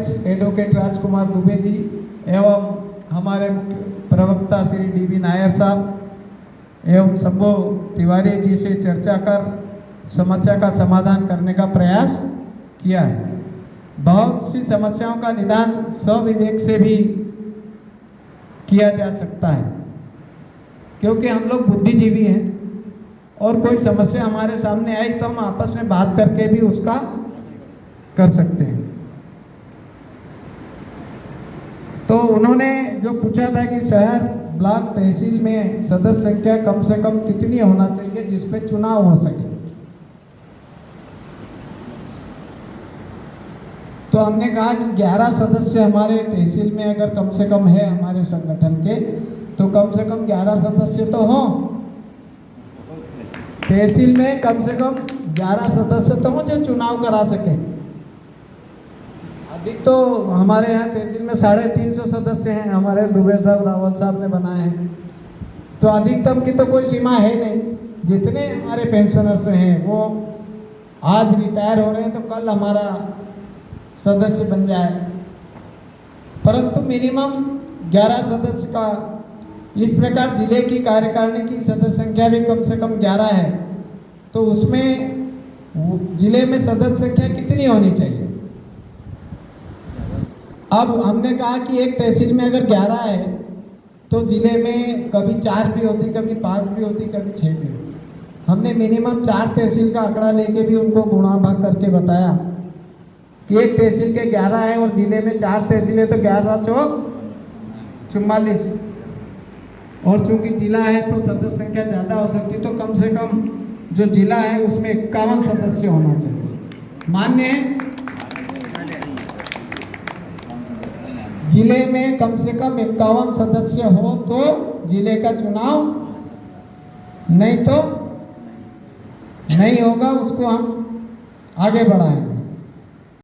अध्यक्ष एडवोकेट राजकुमार दुबे जी एवं हमारे मुख्य प्रवक्ता श्री DB नायर साहब एवं शंभू तिवारी जी से चर्चा कर समस्या का समाधान करने का प्रयास किया है। बहुत सी समस्याओं का निदान स्वविवेक से भी किया जा सकता है, क्योंकि हम लोग बुद्धिजीवी हैं और कोई समस्या हमारे सामने आई तो हम आपस में बात करके भी उसका कर सकते हैं। तो उन्होंने जो पूछा था कि शहर, ब्लॉक, तहसील में सदस्य संख्या कम से कम कितनी होना चाहिए जिस पे चुनाव हो सके। तो हमने कहा कि 11 सदस्य हमारे तहसील में अगर कम से कम है हमारे संगठन के, तो कम से कम 11 सदस्य तो हों। तहसील में कम से कम 11 सदस्य तो हों जो चुनाव करा सके। अभी तो हमारे यहाँ तहसील में 350 सदस्य हैं, हमारे दुबे साहब, रावल साहब ने बनाए हैं। तो अधिकतम की तो कोई सीमा है नहीं। जितने हमारे पेंशनर्स हैं वो आज रिटायर हो रहे हैं तो कल हमारा सदस्य बन जाए, परंतु मिनिमम 11 सदस्य का। इस प्रकार जिले की कार्यकारिणी की सदस्य संख्या भी कम से कम 11 है, तो उसमें जिले में सदस्य संख्या कितनी होनी चाहिए। अब हमने कहा कि एक तहसील में अगर 11 है तो जिले में कभी 4 भी होती, कभी 5 भी होती, कभी 6 भी होती। हमने मिनिमम 4 तहसील का आंकड़ा लेके भी उनको गुणा भाग करके बताया कि एक तहसील के 11 है और जिले में 4 तहसील है तो 11 चौक 44, और चूंकि जिला है तो सदस्य संख्या ज़्यादा हो सकती, तो कम से कम जो जिला है उसमें 51 सदस्य होना चाहिए। मान्य है? जिले में कम से कम 51 सदस्य हो तो जिले का चुनाव, नहीं तो नहीं होगा, उसको हम आगे बढ़ाएं।